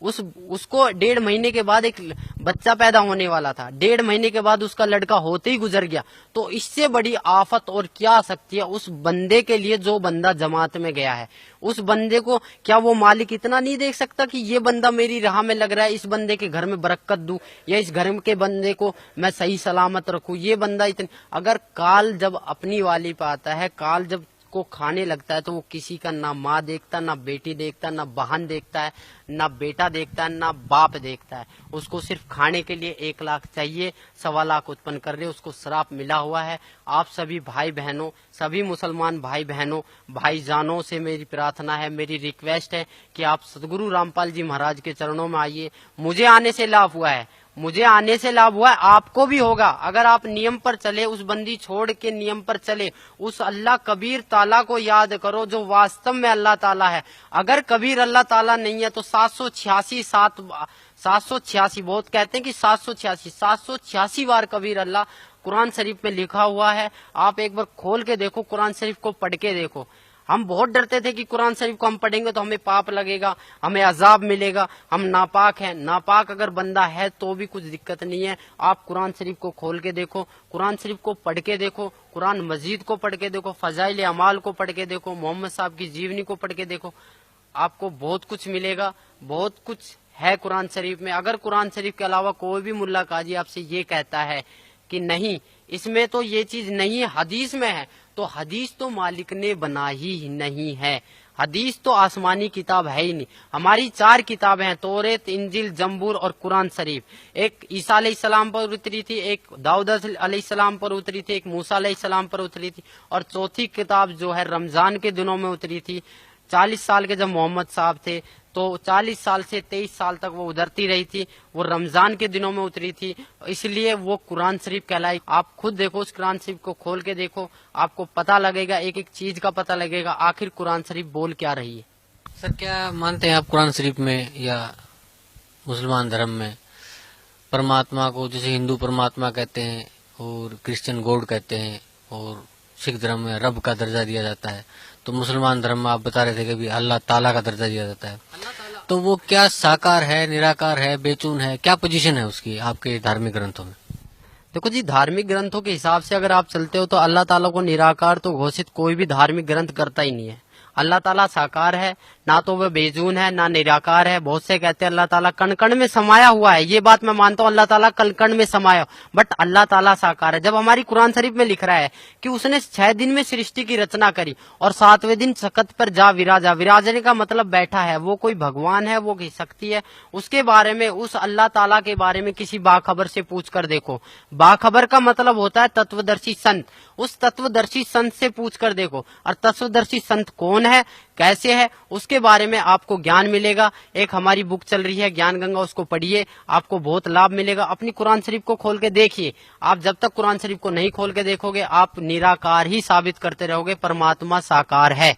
उसको 1.5 महीने के बाद एक बच्चा पैदा होने वाला था, 1.5 महीने के बाद उसका लड़का होते ही गुजर गया। तो इससे बड़ी आफत और क्या आ सकती है उस बंदे के लिए जो बंदा जमात में गया है? उस बंदे को क्या वो मालिक इतना नहीं देख सकता कि ये बंदा मेरी राह में लग रहा है, इस बंदे के घर में बरकत दूं, या इस घर के बंदे को मैं सही सलामत रखूं? ये बंदा इतनी, अगर काल जब अपनी वाली पे आता है, काल जब को खाने लगता है, तो वो किसी का ना माँ देखता, ना बेटी देखता, ना बहन देखता है, ना बेटा देखता है, ना बाप देखता है। उसको सिर्फ खाने के लिए 1 लाख चाहिए, 1.25 लाख उत्पन्न कर रहे, उसको श्राप मिला हुआ है। आप सभी भाई बहनों, सभी मुसलमान भाई बहनों, भाईजानों से मेरी प्रार्थना है, मेरी रिक्वेस्ट है कि आप सतगुरु रामपाल जी महाराज के चरणों में आइए। मुझे आने से लाभ हुआ है, मुझे आने से लाभ हुआ है, आपको भी होगा। अगर आप नियम पर चले, उस बंदी छोड़ के नियम पर चले, उस अल्लाह कबीर ताला को याद करो जो वास्तव में अल्लाह ताला है। अगर कबीर अल्लाह ताला नहीं है तो 786 बहुत कहते हैं कि 786 बार कबीर अल्लाह कुरान शरीफ में लिखा हुआ है। आप एक बार खोल के देखो, कुरान शरीफ को पढ़ के देखो। हम बहुत डरते थे कि कुरान शरीफ को हम पढ़ेंगे तो हमें पाप लगेगा, हमें अजाब मिलेगा, हम नापाक हैं। नापाक अगर बंदा है तो भी कुछ दिक्कत नहीं है। आप कुरान शरीफ को खोल के देखो, कुरान शरीफ को पढ़ के देखो, कुरान मजीद को पढ़ के देखो, फजाइल अमाल को पढ़ के देखो, मोहम्मद साहब की जीवनी को पढ़ के देखो। आपको बहुत कुछ मिलेगा, बहुत कुछ है कुरान शरीफ में। अगर कुरान शरीफ के अलावा कोई भी मुल्ला काजी आपसे ये कहता है कि नहीं इसमें तो ये चीज नहीं है, हदीस में है, तो हदीस तो मालिक ने बनाई ही नहीं है। हदीस तो आसमानी किताब है ही नहीं। हमारी 4 किताबें हैं, तौरेत, इंजिल, जंबूर और कुरान शरीफ। एक ईसा अलैहिस्सलाम पर उतरी थी, एक दाऊद अलैहिस्सलाम पर उतरी थी, एक मूसा अलैहिस्सलाम पर उतरी थी, और चौथी किताब जो है रमजान के दिनों में उतरी थी। 40 साल के जब मोहम्मद साहब थे तो 40 साल से 23 साल तक वो उतरती रही थी, वो रमजान के दिनों में उतरी थी, इसलिए वो कुरान शरीफ कहलाई। आप खुद देखो, उस कुरान शरीफ को खोल के देखो, आपको पता लगेगा, एक एक चीज का पता लगेगा आखिर कुरान शरीफ बोल क्या रही है। सर, क्या मानते हैं आप कुरान शरीफ में या मुसलमान धर्म में परमात्मा को, जैसे हिंदू परमात्मा कहते हैं और क्रिश्चियन गॉड कहते हैं, और सिख धर्म में रब का दर्जा दिया जाता है, तो मुसलमान धर्म में आप बता रहे थे कि भी अल्लाह ताला का दर्जा दिया जाता है, तो वो क्या साकार है, निराकार है, बेचून है, क्या पोजीशन है उसकी आपके धार्मिक ग्रंथों में? देखो जी, धार्मिक ग्रंथों के हिसाब से अगर आप चलते हो तो अल्लाह ताला को निराकार तो घोषित कोई भी धार्मिक ग्रंथ करता ही नहीं है। अल्लाह ताला साकार है, ना तो वह बेजून है ना निराकार है। बहुत से कहते हैं अल्लाह ताला कण कण में समाया हुआ है, ये बात मैं मानता हूँ, अल्लाह ताला कण कण में समाया, बट अल्लाह ताला साकार है। जब हमारी कुरान शरीफ में लिख रहा है कि उसने 6 दिन में सृष्टि की रचना करी और 7वें दिन सकत पर जा विराजा, विराजने का मतलब बैठा है, वो कोई भगवान है, वो कोई शक्ति है, उसके बारे में, उस अल्लाह ताला के बारे में किसी बाखबर से पूछ कर देखो। बाखबर का मतलब होता है तत्वदर्शी संत, उस तत्वदर्शी संत से पूछ कर देखो। और तत्वदर्शी संत कौन है, कैसे है, उसके बारे में आपको ज्ञान मिलेगा। एक हमारी बुक चल रही है ज्ञान गंगा, उसको पढ़िए, आपको बहुत लाभ मिलेगा। अपनी कुरान शरीफ को खोल के देखिए। आप जब तक कुरान शरीफ को नहीं खोल के देखोगे, आप निराकार ही साबित करते रहोगे, परमात्मा साकार है।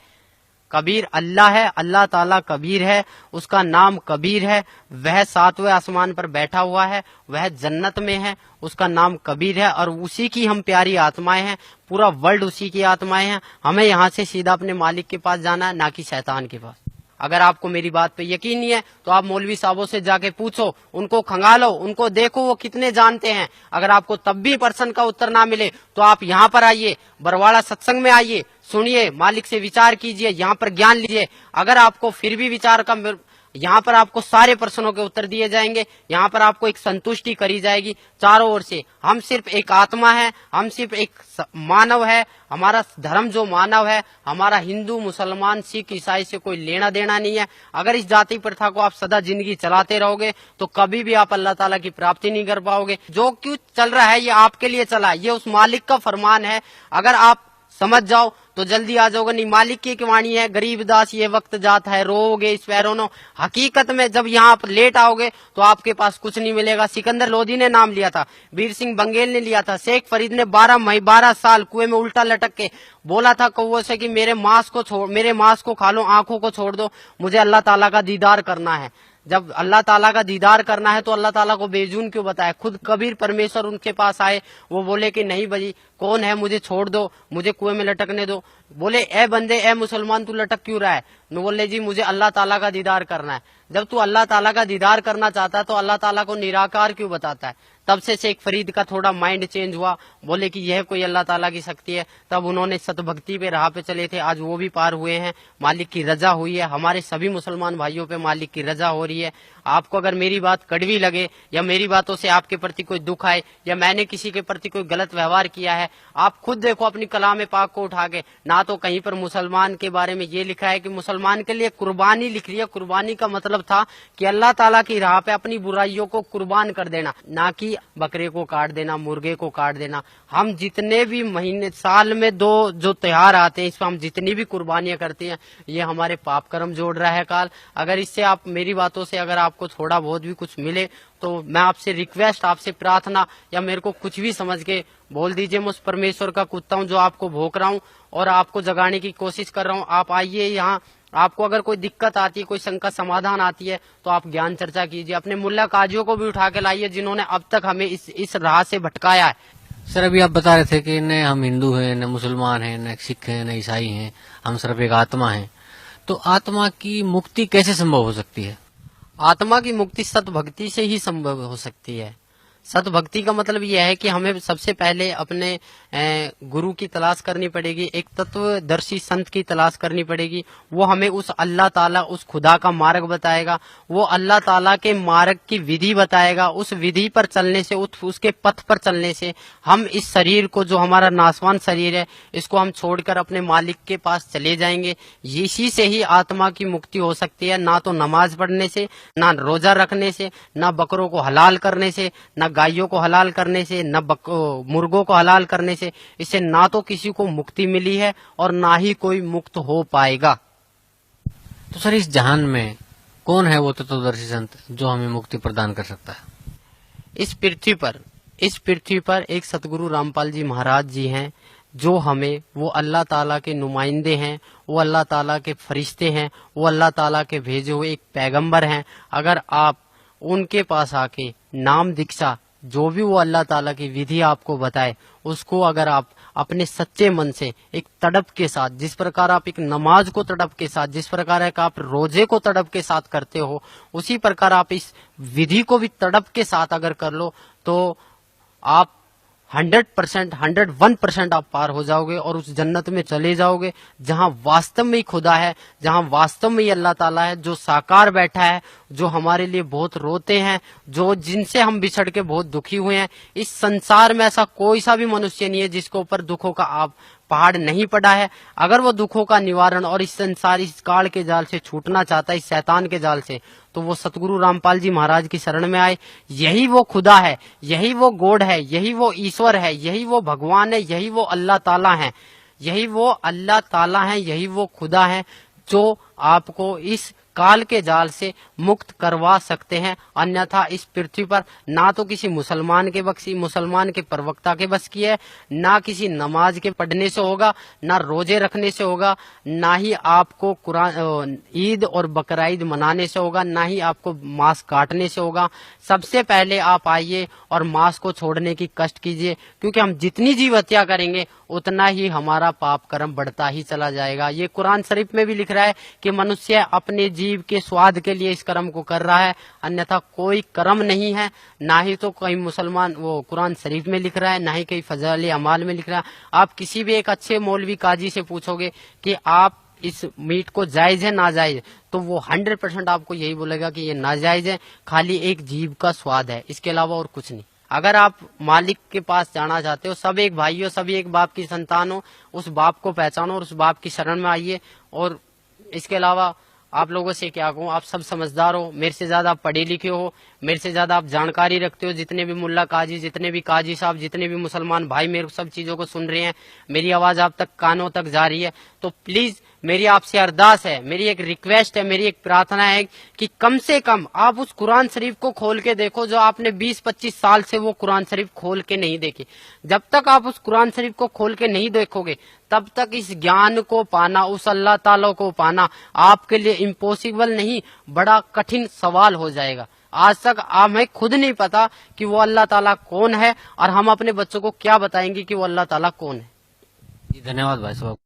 कबीर अल्लाह है, अल्लाह ताला कबीर है, उसका नाम कबीर है, वह 7वें आसमान पर बैठा हुआ है, वह जन्नत में है, उसका नाम कबीर है और उसी की हम प्यारी आत्माएं हैं, पूरा वर्ल्ड उसी की आत्माएं हैं। हमें यहाँ से सीधा अपने मालिक के पास जाना है, ना कि शैतान के पास। अगर आपको मेरी बात पे यकीन नहीं है तो आप मौलवी साहबों से जाके पूछो, उनको खंगालो, उनको देखो वो कितने जानते हैं। अगर आपको तब भी प्रश्न का उत्तर ना मिले तो आप यहाँ पर आइए, बरवाड़ा सत्संग में आइए, सुनिए, मालिक से विचार कीजिए, यहाँ पर ज्ञान लीजिए। अगर आपको फिर भी विचार का, यहाँ पर आपको सारे प्रश्नों के उत्तर दिए जाएंगे, यहाँ पर आपको एक संतुष्टि करी जाएगी चारों ओर से। हम सिर्फ एक आत्मा है, हम सिर्फ एक मानव है, हमारा धर्म जो मानव है, हमारा हिंदू मुसलमान सिख ईसाई से कोई लेना देना नहीं है। अगर इस जाति प्रथा को आप सदा जिंदगी चलाते रहोगे तो कभी भी आप अल्लाह ताला की प्राप्ति नहीं कर पाओगे। जो क्यों चल रहा है ये आपके लिए चला है, ये उस मालिक का फरमान है। अगर आप समझ जाओ तो जल्दी आ जाओगे, नहीं मालिक की वाणी है, गरीब दास ये वक्त जाता है, रोओगे इस पैरों। हकीकत में जब यहाँ पर लेट आओगे तो आपके पास कुछ नहीं मिलेगा। सिकंदर लोधी ने नाम लिया था, वीर सिंह बंगेल ने लिया था, शेख फरीद ने 12 साल कुएं में उल्टा लटक के बोला था कौवों से कि मेरे मांस को खा लो, आंखों को छोड़ दो, मुझे अल्लाह ताला का दीदार करना है। जब अल्लाह ताला का दीदार करना है तो अल्लाह ताला को बेजून क्यों बताया? खुद कबीर परमेश्वर उनके पास आए, वो बोले कि नहीं भाई कौन है, मुझे छोड़ दो, मुझे कुएं में लटकने दो। बोले ए बंदे, ए मुसलमान, तू लटक क्यों रहा है? न बोले जी मुझे अल्लाह ताला का दीदार करना है। जब तू अल्लाह ताला का दीदार करना चाहता है तो अल्लाह ताला को निराकार क्यों बताता है? तब से शेख फरीद का थोड़ा माइंड चेंज हुआ, बोले कि यह कोई अल्लाह ताला की शक्ति है। तब उन्होंने सतभक्ति पे राह पे चले थे, आज वो भी पार हुए हैं, मालिक की रजा हुई है। हमारे सभी मुसलमान भाइयों पे मालिक की रजा हो रही है। आपको अगर मेरी बात कड़वी लगे या मेरी बातों से आपके प्रति कोई दुख आए या मैंने किसी के प्रति कोई गलत व्यवहार किया है, आप खुद देखो अपनी कलाम पाक को उठा के, ना तो कहीं पर मुसलमान के बारे में ये लिखा है कि मुसलमान के लिए कुर्बानी लिख रही है। कुर्बानी का मतलब था कि अल्लाह ताला की राह पे अपनी बुराइयों को कुर्बान कर देना, ना कि बकरे को काट देना, मुर्गे को काट देना। हम जितने भी महीने, साल में 2 जो त्योहार आते हैं, इसमें हम जितनी भी कुर्बानियां करते हैं, ये हमारे पाप कर्म जोड़ रहा है काल। अगर इससे आप मेरी बातों से अगर आपको थोड़ा बहुत भी कुछ मिले तो मैं आपसे रिक्वेस्ट, आपसे प्रार्थना, या मेरे को कुछ भी समझ के बोल दीजिए, मैं उस परमेश्वर का कुत्ता हूँ जो आपको भोंक रहा हूँ और आपको जगाने की कोशिश कर रहा हूँ। आप आइए यहाँ, आपको अगर कोई दिक्कत आती है, कोई शंका समाधान आती है तो आप ज्ञान चर्चा कीजिए। अपने मुल्ला काजियों को भी उठा के लाइए जिन्होंने अब तक हमें इस राह से भटकाया है। सर अभी आप बता रहे थे कि न हम हिंदू हैं, न मुसलमान हैं, न सिख हैं, न ईसाई हैं, हम सिर्फ एक आत्मा हैं। तो आत्मा की मुक्ति कैसे संभव हो सकती है? आत्मा की मुक्ति सतभक्ति से ही संभव हो सकती है। सतभक्ति का मतलब यह है कि हमें सबसे पहले अपने गुरु की तलाश करनी पड़ेगी, एक तत्वदर्शी संत की तलाश करनी पड़ेगी। वो हमें उस अल्लाह ताला, उस खुदा का मार्ग बताएगा, वो अल्लाह ताला के मार्ग की विधि बताएगा। उस विधि पर चलने से, उसके पथ पर चलने से हम इस शरीर को, जो हमारा नासवान शरीर है, इसको हम छोड़कर अपने मालिक के पास चले जाएंगे। इसी से ही आत्मा की मुक्ति हो सकती है, ना तो नमाज पढ़ने से, ना रोजा रखने से, ना बकरों को हलाल करने से, ना गायों को हलाल करने से, न मुर्गों को हलाल करने से। इससे ना तो किसी को मुक्ति मिली है और ना ही कोई मुक्त हो पाएगा। तो सर इस जहान में कौन है वो तत्वदर्शी संत जो हमें मुक्ति प्रदान कर सकता है? इस पृथ्वी पर एक सतगुरु रामपाल जी महाराज जी हैं, जो हमें, वो अल्लाह ताला के नुमाइंदे हैं, वो अल्लाह ताला के फरिश्ते हैं, वो अल्लाह ताला के भेजे हुए एक पैगंबर हैं। अगर आप उनके पास आके नाम दीक्षा, जो भी वो अल्लाह ताला की विधि आपको बताए, उसको अगर आप अपने सच्चे मन से एक तड़प के साथ, जिस प्रकार आप एक नमाज को तड़प के साथ, जिस प्रकार आप रोजे को तड़प के साथ करते हो, उसी प्रकार आप इस विधि को भी तड़प के साथ अगर कर लो तो आप 100%, 101% आप पार हो जाओगे और उस जन्नत में चले जाओगे जहां वास्तव में ही खुदा है, जहां वास्तव में ही अल्लाह ताला है, जो साकार बैठा है, जो हमारे लिए बहुत रोते हैं, जो जिनसे हम बिछड़ के बहुत दुखी हुए हैं। इस संसार में ऐसा कोई सा भी मनुष्य नहीं है जिसके ऊपर दुखों का आप पहाड़ नहीं पड़ा है। अगर वो दुखों का निवारण और इस संसार, इस काल के जाल से छूटना चाहता है, इस शैतान के जाल से, तो वो सतगुरु रामपाल जी महाराज की शरण में आए। यही वो खुदा है, यही वो गॉड है, यही वो ईश्वर है, यही वो भगवान है, यही वो अल्लाह ताला है, यही वो अल्लाह ताला है, यही वो खुदा है जो आपको इस काल के जाल से मुक्त करवा सकते हैं। अन्यथा इस पृथ्वी पर ना तो किसी मुसलमान के प्रवक्ता के बस की है, ना किसी नमाज के पढ़ने से होगा, ना रोजे रखने से होगा, ना ही आपको कुरान ईद और बकरा ईद मनाने से होगा, ना ही आपको मांस काटने से होगा। सबसे पहले आप आइए और मांस को छोड़ने की कष्ट कीजिए, क्योंकि हम जितनी जीव हत्या करेंगे उतना ही हमारा पाप कर्म बढ़ता ही चला जाएगा। ये कुरान शरीफ में भी लिख रहा है कि मनुष्य अपने जीव के स्वाद के लिए इस कर्म को कर रहा है, अन्यथा कोई कर्म नहीं है। ना ही तो कहीं मुसलमान वो कुरान शरीफ में लिख रहा है, ना ही कहीं फजाइल अमाल में लिख रहा है। आप किसी भी एक अच्छे मौलवी काजी से पूछोगे कि आप इस मीट को जायज है नाजायज, तो वो 100% आपको यही बोलेगा कि ये नाजायज है, खाली एक जीव का स्वाद है, इसके अलावा और कुछ नहीं। अगर आप मालिक के पास जाना चाहते हो, सब एक भाई हो, सभी एक बाप की संतान हो, उस बाप को पहचानो और उस बाप की शरण में आइए। और इसके अलावा आप लोगों से क्या कहूँ, आप सब समझदार हो, मेरे से ज्यादा आप पढ़े लिखे हो, मेरे से ज्यादा आप जानकारी रखते हो। जितने भी मुल्ला काजी, जितने भी काजी साहब, जितने भी मुसलमान भाई मेरे सब चीजों को सुन रहे हैं, मेरी आवाज आप तक कानों तक जा रही है, तो प्लीज मेरी आपसे अरदास है, मेरी एक रिक्वेस्ट है, मेरी एक प्रार्थना है कि कम से कम आप उस कुरान शरीफ को खोल के देखो जो आपने 20-25 साल से वो कुरान शरीफ खोल के नहीं देखी। जब तक आप उस कुरान शरीफ को खोल के नहीं देखोगे, तब तक इस ज्ञान को पाना, उस अल्लाह ताला को पाना आपके लिए इम्पॉसिबल नहीं, बड़ा कठिन सवाल हो जाएगा। आज तक हमें खुद नहीं पता कि वो अल्लाह ताला कौन है, और हम अपने बच्चों को क्या बताएंगे कि वो अल्लाह ताला कौन है। जी धन्यवाद भाई साहब।